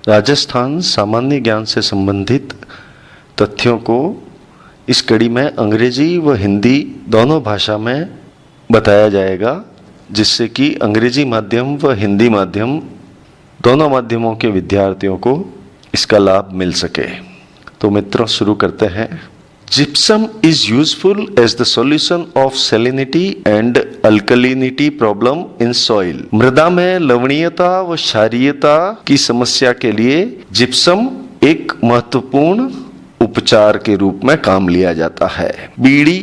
राजस्थान सामान्य ज्ञान से संबंधित तथ्यों को इस कड़ी में अंग्रेजी व हिंदी दोनों भाषा में बताया जाएगा, जिससे कि अंग्रेजी माध्यम व हिंदी माध्यम दोनों माध्यमों के विद्यार्थियों को इसका लाभ मिल सके। तो मित्रों, शुरू करते हैं। Gypsum is useful as the solution of salinity and alkalinity problem in soil. मृदा में लवणीयता व क्षारीयता की समस्या के लिए जिप्सम एक महत्वपूर्ण उपचार के रूप में काम लिया जाता है। बीड़ी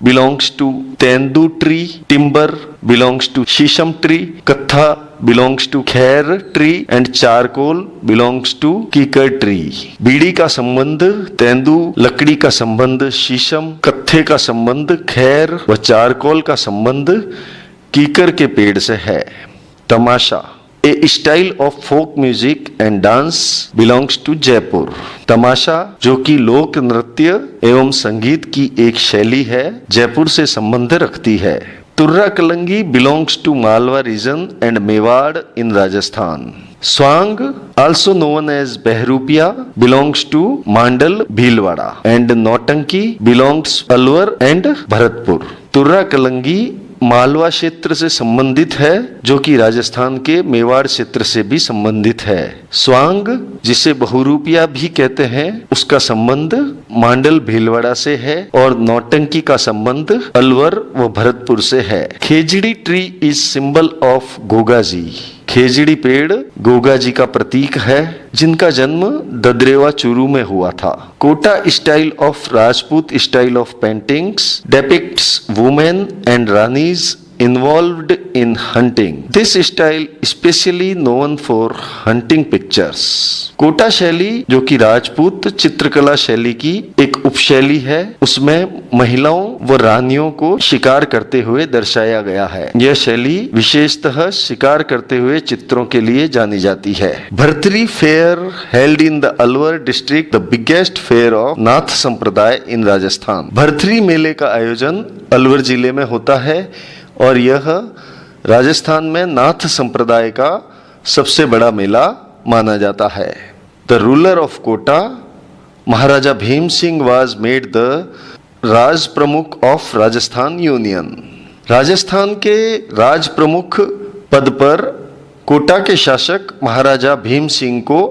belongs to tendu tree, timber belongs to शीशम ट्री, कत्था belongs to खैर tree and charcoal belongs to कीकर ट्री। बीड़ी का संबंध तेंदू, लकड़ी का संबंध शीशम, कत्थे का संबंध खैर व चारकोल का संबंध कीकर के पेड़ से है। Tamasha a style of folk music and dance belongs to Jaipur. Tamasha, जो कि लोक नृत्य एवं संगीत की एक शैली है, जयपुर से संबंध रखती है। Turra Kalangi belongs to Malwa region and Mewar in Rajasthan. Swang, also known as Bahrupiya, belongs to Mandal Bhilwara and Nautanki belongs Alwar and Bharatpur. Turra Kalangi Malwa क्षेत्र से संबंधित है, जो कि राजस्थान के मेवाड़ क्षेत्र से भी संबंधित है। स्वांग, जिसे बहुरूपिया भी कहते हैं, उसका संबंध मांडल भीलवाड़ा से है और नौटंकी का संबंध अलवर व भरतपुर से है। Khejri tree is symbol of Gogaji. Khejri पेड़ गोगा जी का प्रतीक है, जिनका जन्म ददरेवा चूरू में हुआ था। Kota style of Rajput style of paintings depicts women and ranis involved in hunting. This style especially known for hunting pictures. Kota शैली, जो कि राजपूत चित्रकला शैली की एक उपशैली है, उसमें महिलाओं व रानियों को शिकार करते हुए दर्शाया गया है। यह शैली विशेषतः शिकार करते हुए चित्रों के लिए जानी जाती है। Bhartari fair held in the Alwar district, the biggest fair of Nath Sampradaya in Rajasthan. Bhartari मेले का आयोजन अलवर जिले में होता है और यह राजस्थान में नाथ संप्रदाय का सबसे बड़ा मेला माना जाता है। The ruler of Kota Maharaja Bhim Singh was made the Raj Pramukh of Rajasthan union. Rajasthan के राज प्रमुख पद पर कोटा के शासक महाराजा भीम सिंह को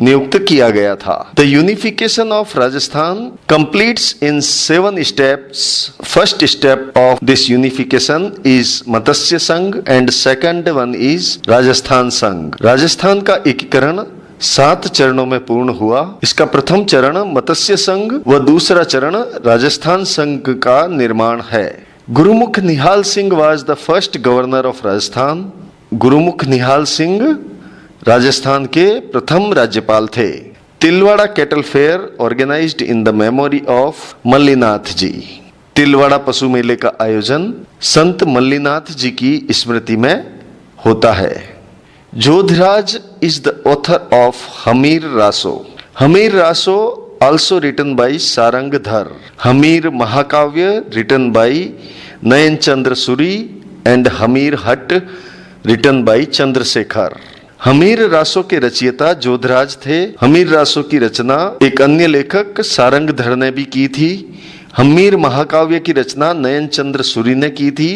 नियुक्त किया गया था। The unification of Rajasthan completes in 7 steps. First step of this unification is Matsya Sangh and second one is Rajasthan Sangh. Rajasthan का एकीकरण 7 चरणों में पूर्ण हुआ। इसका प्रथम चरण मत्स्य संघ व दूसरा चरण राजस्थान संघ का निर्माण है। Gurmukh Nihal Singh was the first governor of Rajasthan. Gurmukh Nihal Singh Rajasthan के प्रथम राज्यपाल थे। Tilwara cattle fair organized in the memory of Mallinath ji. Tilwara पशु मेले का आयोजन संत मल्लीनाथ जी की स्मृति में होता है। Jodhraj is the author of Hammir Raso. Hammir Raso also written by Sarangdhar. Hammir Mahakavya written by Nayan Chandra Suri and Hammir Hath written by Chandrashekhar. Hamir Raso के रचयिता जोधराज थे। हमीर रासो की रचना एक अन्य लेखक सारंगधर ने भी की थी। हमीर महाकाव्य की रचना नयन चंद्र सूरी ने की थी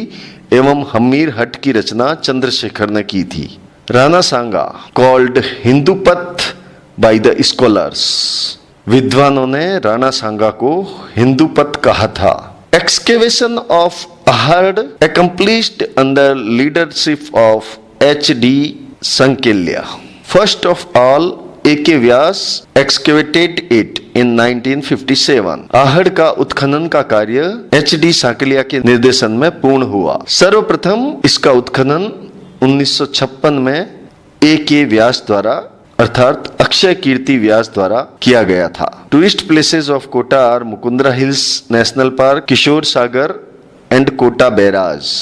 एवं हमीर हट की रचना चंद्रशेखर ने की थी। Rana Sanga called Hindupat by the scholars. विद्वानों ने राणा सांगा को हिंदूपथ कहा था। Excavation of Ahar accomplished under leadership of H.D. Sankelya. First of all, A.K. Vyas excavated it in 1957. Ahar का उत्खनन का कार्य H.D. सांकलिया के निर्देशन में पूर्ण हुआ। सर्वप्रथम इसका उत्खनन 1956 में A.K. व्यास द्वारा अर्थात अक्षय कीर्ति व्यास द्वारा किया गया था। Tourist places of Kota are Mukundra hills national park, Kishore Sagar and Kota barrage.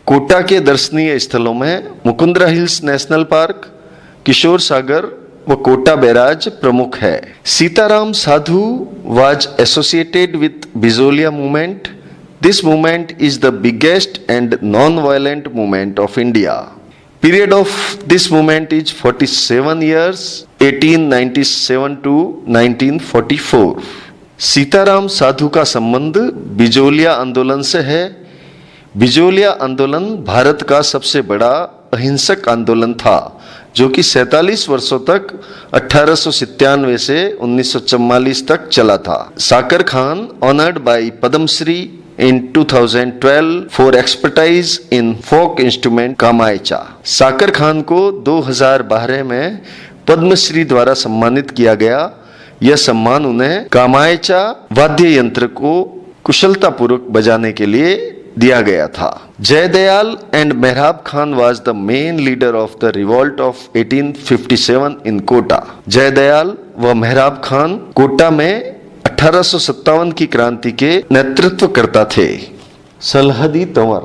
Kota के दर्शनीय स्थलों में Mukundra hills national park, Kishore Sagar व कोटा बैराज प्रमुख है। Sitaram Sadhu was associated with Bijolia movement. This movement is the biggest and non violent movement of India. Period of this movement is 47 years. 1897 to 1944। Sitaram साधु का संबंध बिजोलिया आंदोलन से है। बिजोलिया आंदोलन भारत का सबसे बड़ा अहिंसक आंदोलन था, जो कि 47 वर्षों तक 1897 से 1944 तक चला था। Sakar Khan honoured by Padma Shri in 2012 for expertise in folk instrument Kamaicha. Sakar Khan को 2012 में पद्मश्री द्वारा सम्मानित किया गया। यह सम्मान उन्हें कामायचा वाद्य यंत्र को कुशलतापूर्वक बजाने के लिए दिया गया था। जयदयाल एंड मेहराब Khan was the main leader of the revolt of 1857 इन कोटा। जयदयाल व मेहराब खान कोटा में 1857 की क्रांति के नेतृत्व करता थे। सलहदी Tanwar,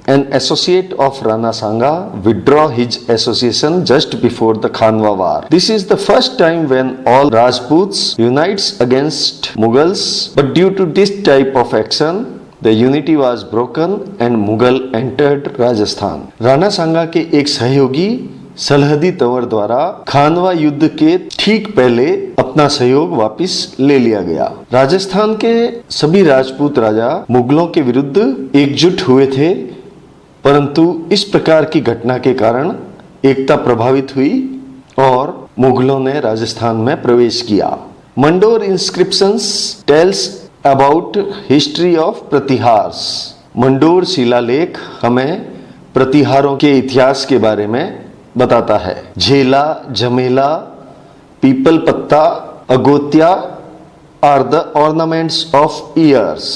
an associate of Rana Sanga, withdraw his association just before the Khanwa War. This is the first time when all Rajputs unites against Mughals, but due to this type of action, the unity was broken and Mughal entered Rajasthan. Rana सांगा के एक सहयोगी सलहदी तंवर द्वारा खानवा युद्ध के ठीक पहले अपना सहयोग वापस ले लिया गया। राजस्थान के सभी राजपूत राजा मुगलों के विरुद्ध एकजुट हुए थे, परंतु इस प्रकार की घटना के कारण एकता प्रभावित हुई और मुगलों ने राजस्थान में प्रवेश किया। Mandore inscriptions tells about history of Pratihars. Mandore शिलालेख हमें प्रतिहारों के इतिहास के बारे में बताता है। झेला, झमेला, peepal patta, agotya are the ornaments of ears.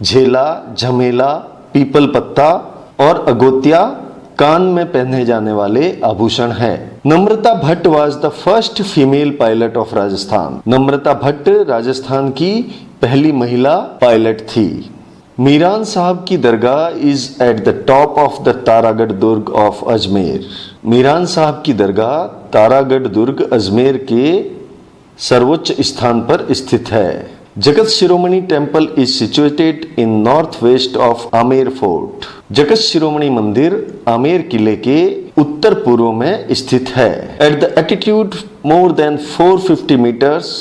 झेला, झमेला, पीपल पत्ता और अगोत्या कान में पहने जाने वाले आभूषण हैं। Namrata Bhatt was the first female pilot of Rajasthan. Namrata Bhatt Rajasthan की पहली महिला पायलट थी। मीरान साहब की Dargah is at the top of the Taragarh Durg of Ajmer. Miran Sahab की दरगाह तारागढ़ दुर्ग अजमेर के सर्वोच्च स्थान पर स्थित है। Jagat Shiromani temple is situated in north west of Amer fort. Jagat Shiromani मंदिर आमेर किले के उत्तर पूर्व में स्थित है। At the altitude more than 450 metres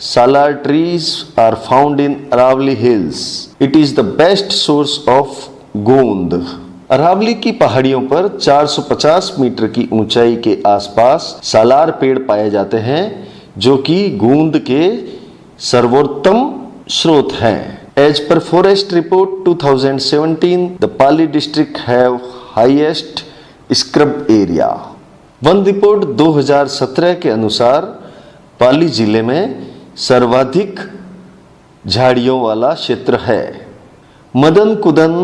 salar trees are found in Aravalli hills. It is the best source of gond. Aravalli की पहाड़ियों पर 450 मीटर की ऊंचाई के आसपास सालार पेड़ पाए जाते हैं, जो कि गूंद के सर्वोत्तम स्रोत हैं। As per forest report 2017, the Pali district have highest scrub area. वन रिपोर्ट 2017 के अनुसार पाली जिले में सर्वाधिक झाड़ियों वाला क्षेत्र है। मदन कुदन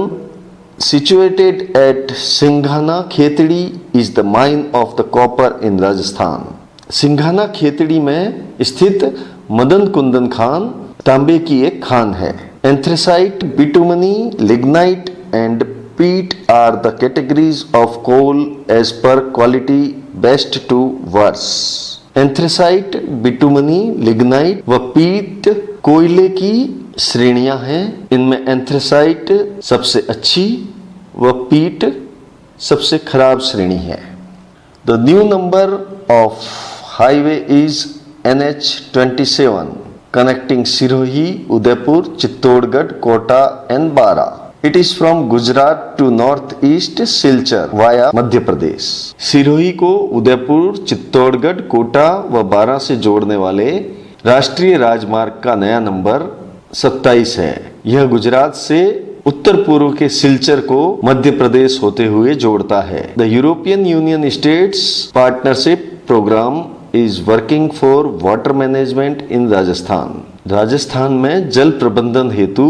situated at Singhana Khetri is the mine of the copper in Rajasthan. Singhana Khetri में स्थित मदन कुंदन खान तांबे की एक खान है। Anthracite, bituminous, lignite and peat are the categories of coal as per quality best to worse. Anthracite, bituminous, lignite व पीट कोयले की श्रेणियां हैं। इनमें एंथ्रेसाइट सबसे अच्छी व पीट सबसे खराब श्रेणी है। The new number of highway is NH27 connecting Sirohi, Udaipur, Chittorgarh, Kota and Baran. It is from Gujarat to north east Silchar via Madhya Pradesh. Sirohi को उदयपुर, चित्तौड़गढ़, कोटा व बारा से जोड़ने वाले राष्ट्रीय राजमार्ग का नया नंबर 27 है। यह गुजरात से उत्तर पूर्व के सिलचर को मध्य प्रदेश होते हुए जोड़ता है। The European Union states partnership programme is working for water management in Rajasthan. Rajasthan में जल प्रबंधन हेतु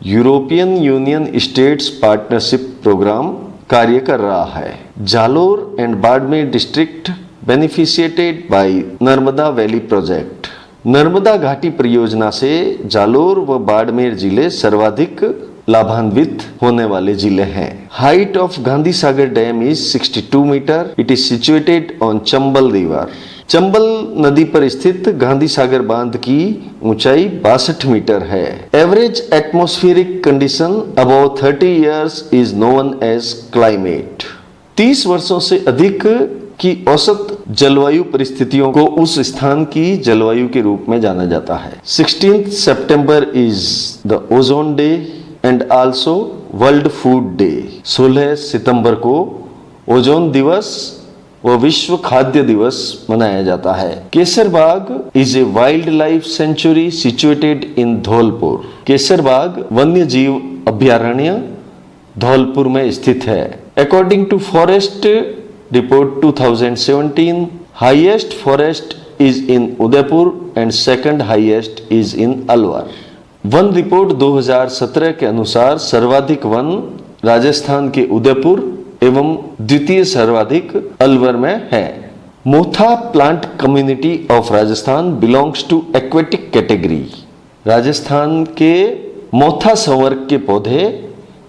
European Union states partnership programme कार्य कर रहा है। Jalore and Barmer district beneficiated by Narmada valley project. Narmada घाटी परियोजना से जालोर व बाड़मेर जिले सर्वाधिक लाभान्वित होने वाले जिले हैं। Height of Gandhi Sagar dam is 62 metre. It is situated on Chambal river. Chambal नदी पर स्थित गांधी सागर बांध की ऊंचाई 62 मीटर है। Average atmospheric condition above 30 years is known as climate. 30 वर्षों से अधिक की औसत जलवायु परिस्थितियों को उस स्थान की जलवायु के रूप में जाना जाता है। 16 सितंबर is the ozone day and also world food day. 16 सितंबर को ओजोन दिवस व विश्व खाद्य दिवस मनाया जाता है। Kesarbagh is a wild life sanctuary situated in Dholpur. Kesarbagh वन्य जीव अभ्यारण्य धौलपुर में स्थित है। According to forest report 2017, highest forest is in Udaipur and second highest is in Alwar. वन रिपोर्ट 2017 के अनुसार सर्वाधिक वन राजस्थान के उदयपुर एवं द्वितीय सर्वाधिक अलवर में है। Motha plant community of Rajasthan belongs to aquatic category. Rajasthan के मोथा संवर्ग के पौधे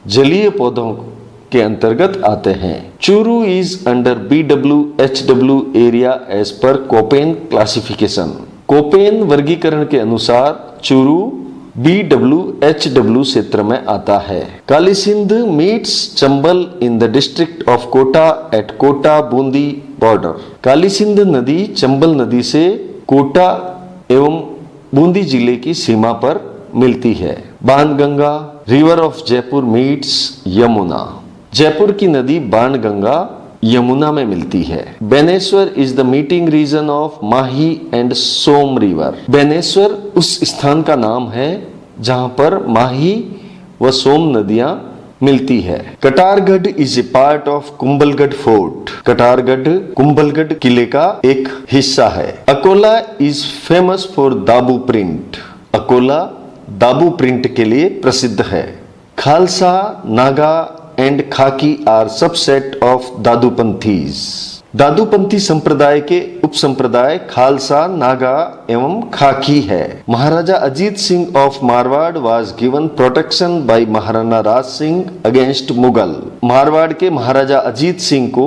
जलीय पौधों के अंतर्गत आते हैं। Churu is under BWHW area as per Koppen classification. Koppen वर्गीकरण के अनुसार चूरू BWHW क्षेत्र में आता है। Kali Sindh meets Chambal in the district of Kota at Kota Bundi border. Kali Sindh नदी चंबल नदी से कोटा एवं बूंदी जिले की सीमा पर मिलती है। Banganga river of Jaipur meets Yamuna. Jaipur की नदी बाणगंगा यमुना में मिलती है। Beneshwar is the meeting region of Mahi and Som river. Beneshwar उस स्थान का नाम है जहां पर माही व सोम नदियां मिलती है। Katargarh is a part of Kumbhalgarh fort. Katargarh Kumbhalgarh किले का एक हिस्सा है। Akola is famous for Dabu print. Akola Dabu print के लिए प्रसिद्ध है। Khalsa, Naga and Khaki are subset of Dadupanthis. Dadupanthi संप्रदाय के उप संप्रदाय खालसा, नागा एवं खाकी है। Maharaja Ajit Singh of Marwar was given protection by Maharana Raj Singh against Mughal. Marwar के महाराजा अजीत सिंह को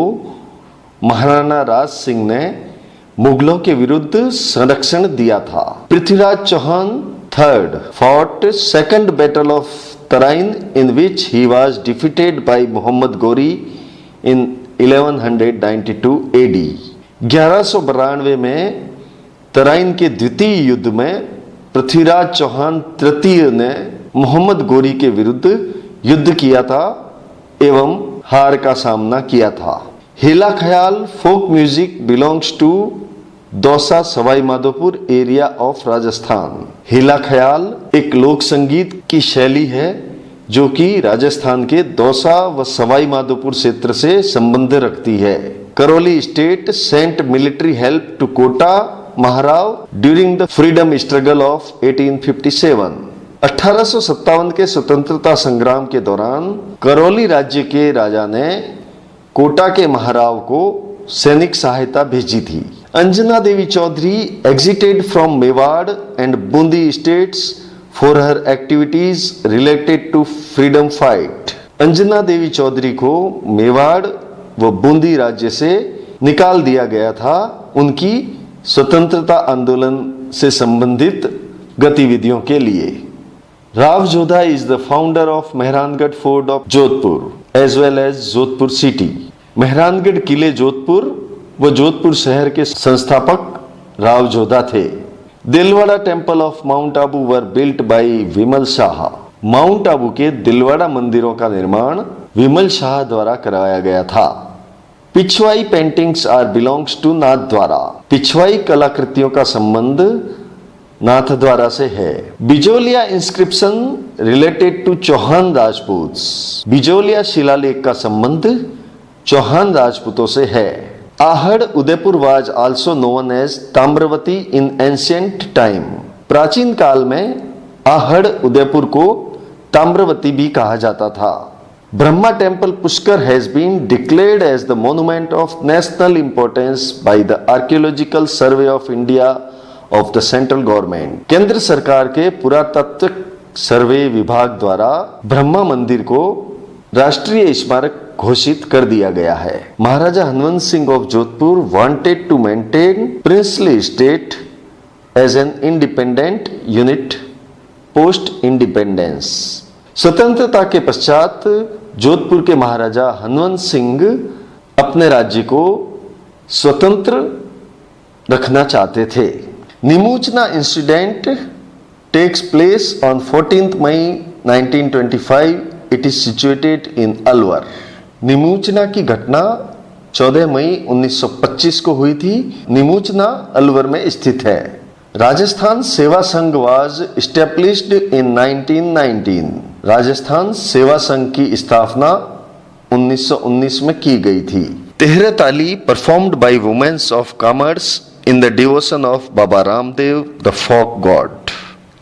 महाराणा राज सिंह ने मुगलों के विरुद्ध संरक्षण दिया था। Prithviraj Chauhan third fought second battle of Tarain in which he was defeated by Muhammad Ghori in 1192 AD। 1192 में तराइन के द्वितीय युद्ध में पृथ्वीराज चौहान तृतीय ने मोहम्मद गोरी के विरुद्ध युद्ध किया था एवं हार का सामना किया था। Hela Khyal folk music belongs to Dausa Sawai Madhopur area of Rajasthan. Hela Khyal एक लोक संगीत की शैली है जो कि राजस्थान के दौसा व सवाई माधोपुर क्षेत्र से संबंध रखती है। Karauli state sent military help to Kota Maharao during the freedom struggle of 1857। 1857 के स्वतंत्रता संग्राम के दौरान करौली राज्य के राजा ने कोटा के महाराव को सैनिक सहायता भेजी थी। Anjana Devi Chaudhary exited from Mewar and Bundi states for her activities related to freedom fight. Anjana Devi Chaudhary को मेवाड़ व बूंदी राज्य से निकाल दिया गया था उनकी स्वतंत्रता आंदोलन से संबंधित गतिविधियों के लिए। Rao Jodha is the founder of Mehrangarh fort of Jodhpur as well as Jodhpur city. Mehrangarh किले जोधपुर व जोधपुर शहर के संस्थापक राव जोधा थे। Dilwara temple of mount Abu were built by Vimal Shah. Mount Abu के दिलवाड़ा मंदिरों का निर्माण विमल शाह द्वारा करवाया गया था। Pichhwai paintings are belongs to Nathdwara. Pichhwai कलाकृतियों का संबंध नाथद्वारा से है। Bijolia inscription related to Chauhan Rajput. Bijolia शिलालेख का संबंध चौहान राजपूतों से है। Ahar Udaipur was also known as Tamravati in ancient time. प्राचीन काल में आहड़ उदयपुर को ताम्रवती भी कहा जाता था। Brahma temple Pushkar has been declared as the monument of national importance by the archaeological survey of India of the central government. केंद्र सरकार के पुरातत्व सर्वे विभाग द्वारा ब्रह्मा मंदिर को राष्ट्रीय स्मारक घोषित कर दिया गया है। Maharaja Hanwant Singh of Jodhpur wanted to maintain princely state as an independent unit post independence. स्वतंत्रता के पश्चात जोधपुर के महाराजा हनवंत सिंह अपने राज्य को स्वतंत्र रखना चाहते थे। Nimuchana incident takes place on 14th May 1925. It is situated in Alwar. Nimuchana की घटना 14 मई 1925 को हुई थी। निमूचना अलवर में स्थित है। राजस्थान सेवा संघ वाज एस्टेब्लिश्ड इन 1919। राजस्थान सेवा संघ की स्थापना 1919 में की गई थी। Terahtali performed by womens of commerce in the devotion of Baba Ramdev the folk god.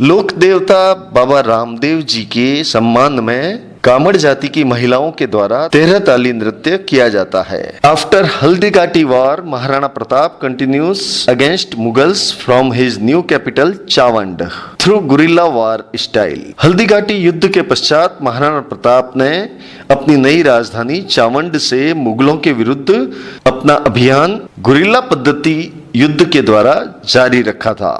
लोक देवता बाबा रामदेव जी के सम्मान में कामड़ जाति की महिलाओं के द्वारा तेहरताली नृत्य किया जाता है। After Haldighati war, Maharana Pratap continues against Mughals from his new capital Chavand through guerrilla war style. Haldighati युद्ध के पश्चात महाराणा प्रताप ने अपनी नई राजधानी चावंड से मुगलों के विरुद्ध अपना अभियान गुरिल्ला पद्धति युद्ध के द्वारा जारी रखा था।